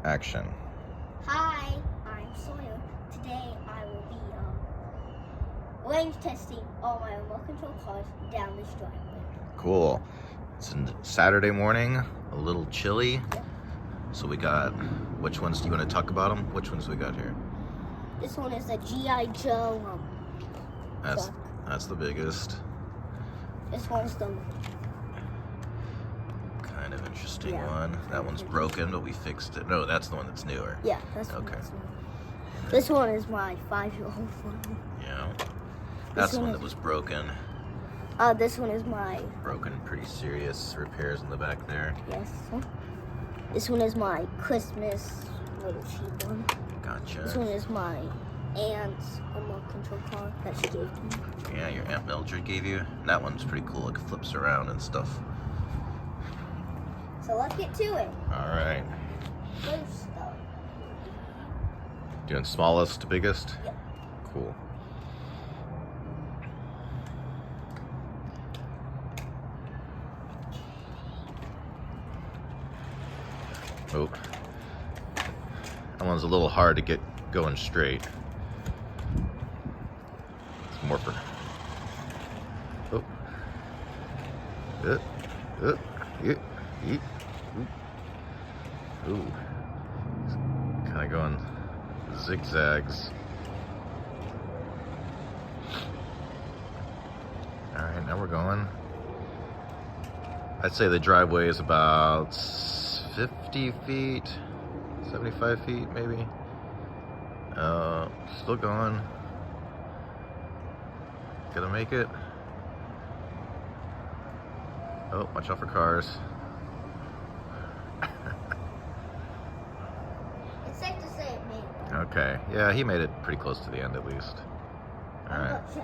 Action. Hi, I'm Sawyer. Today I will be range testing all my remote control cars down this driveway. Cool. It's a Saturday morning, a little chilly. Yep. So we got, which ones do you want to talk about them? Which ones we got here? This one is the G.I. Joe truck. That's the biggest. This one's the Kind of interesting one. That one's broken, but we fixed it. No, that's the one that's newer. Yeah, that's okay. This one is my 5-year-old one. Yeah. That's the one that was broken. This one is my Broken, pretty serious repairs in the back there. Yes. This one is my Christmas little cheap one. Gotcha. This one is my aunt's remote control car that she gave to me. Yeah, your Aunt Mildred gave you. That one's pretty cool. It flips around and stuff. So let's get to it. All right. First up. Doing smallest to biggest? Yep. Cool. Oh. That one's a little hard to get going straight. It's more for... Oh. Ooh. Kind of going zigzags. All right, now we're going. I'd say the driveway is about 50 feet, 75 feet maybe. Still going. Gonna make it. Oh, watch out for cars. It's safe to say it made it. Okay, yeah, he made it pretty close to the end at least. All right. It's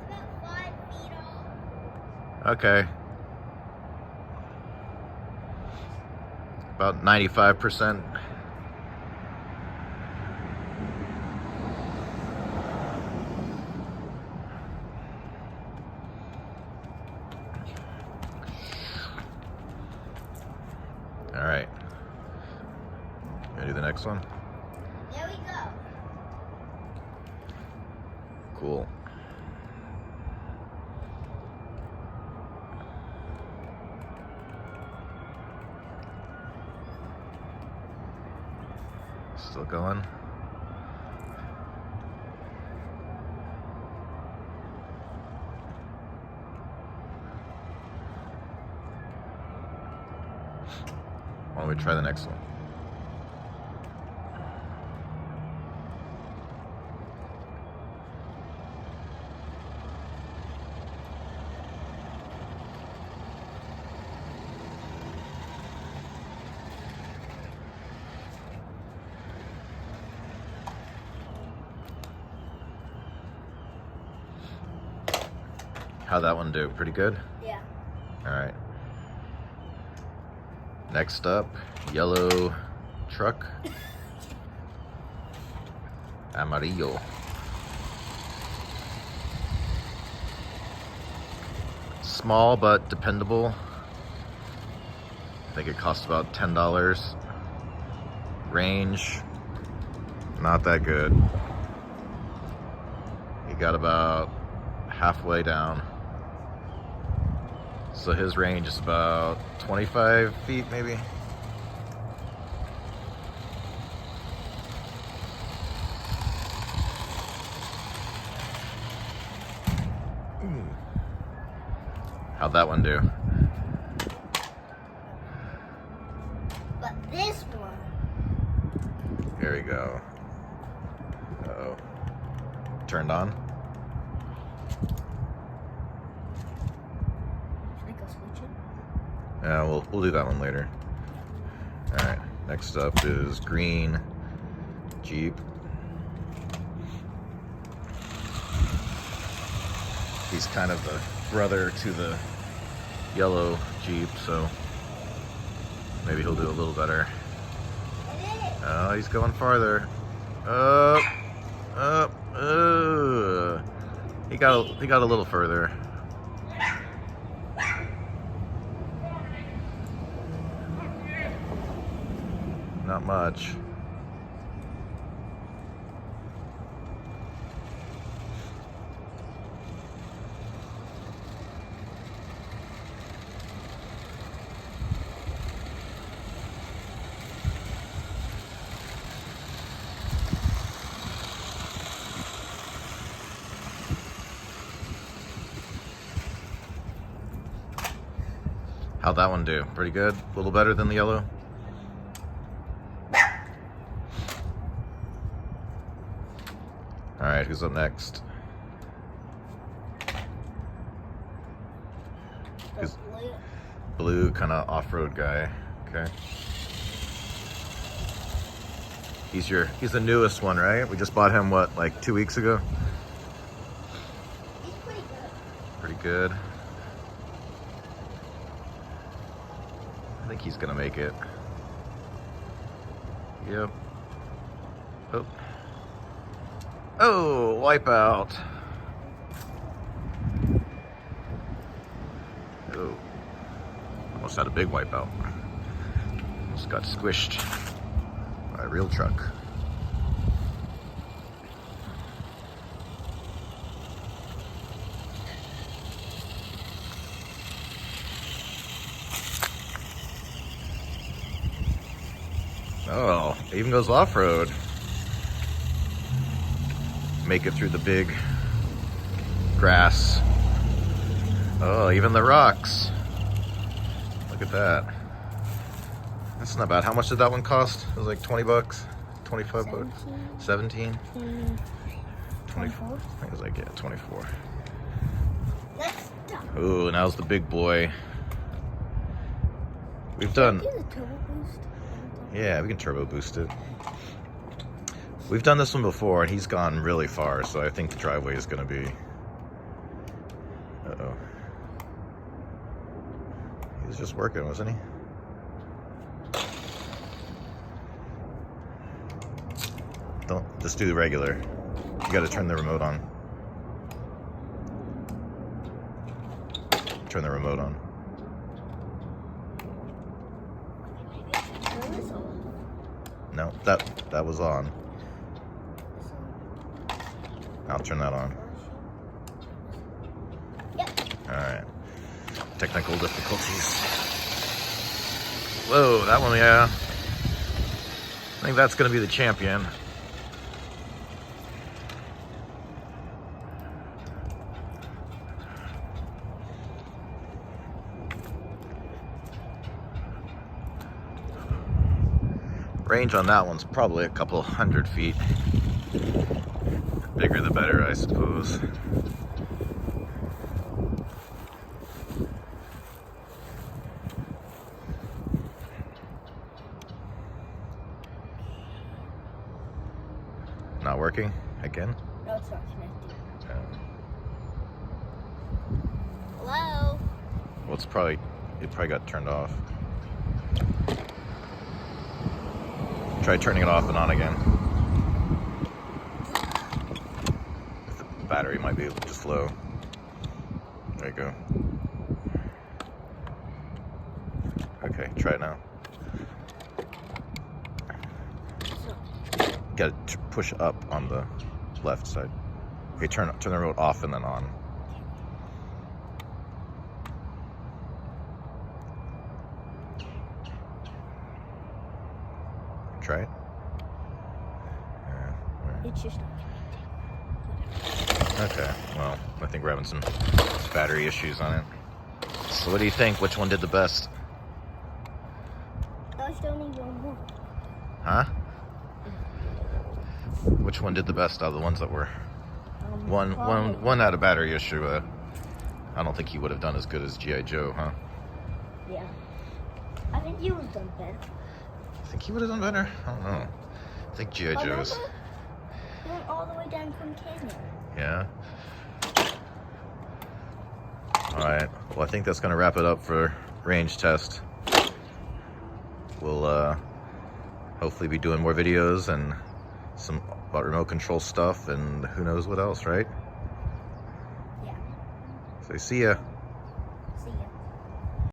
about 5 feet off. Okay. About 95%. All right. Gonna do the next one? There we go. Cool. Still going. Why don't we try the next one? How'd that one do? Pretty good? Yeah. All right. Next up, yellow truck. Amarillo. Small but dependable. I think it costs about $10. Range, not that good. He got about halfway down. So his range is about 25 feet maybe. How'd that one do? But this one. Here we go. Uh-oh. Turned on? Should I go switch it? Yeah, we'll do that one later. All right, next up is green Jeep. He's kind of the brother to the yellow Jeep, so maybe he'll do a little better. Oh, he's going farther. Up. He got a little further. Not much. How'd that one do? Pretty good? A little better than the yellow? Alright, who's up next? Who's blue, kind of off-road guy. Okay. He's the newest one, right? We just bought him, what, like 2 weeks ago? He's pretty good. Pretty good. I think he's gonna make it. Yep. Oh. Oh, wipeout. Oh. Almost had a big wipeout. Almost got squished by a real truck. Oh, it even goes off-road. Make it through the big grass. Oh, even the rocks. Look at that. That's not bad. How much did that one cost? It was like 20 bucks? 25 bucks? 17? 24. I think it was like, yeah, 24. Next up. Ooh, now's the big boy. We've done... Do the turbo boost. Yeah, we can turbo boost it. We've done this one before, and he's gone really far, so I think the driveway is going to be... Uh-oh. He was just working, wasn't he? Don't just do the regular. You got to turn the remote on. Turn the remote on. No, that was on. I'll turn that on. Yep. Alright. Technical difficulties. Whoa, that one, yeah. I think that's going to be the champion. Range on that one's probably a couple 100 feet. Bigger the better, I suppose. Not working again? No, it's not connected. Well, Hello? it probably got turned off. Try turning it off and on again. The battery might be just low. There you go. Okay, try it now. Gotta push up on the left side. Okay, turn the remote off and then on. Try it. Yeah, right. It's just not connected. Okay, well, I think we're having some battery issues on it. So what do you think? Which one did the best? I still need one more. Huh? Which one did the best out of the ones that were? One had a battery issue. I don't think he would have done as good as G.I. Joe, huh? Yeah. I think you would have done better. I think he would have done better. I don't know. I think G.I. Joe is... He went all the way down Coon Canyon. Yeah. Alright. Well, I think that's going to wrap it up for range test. We'll hopefully be doing more videos and some about remote control stuff and who knows what else, right? Say see ya.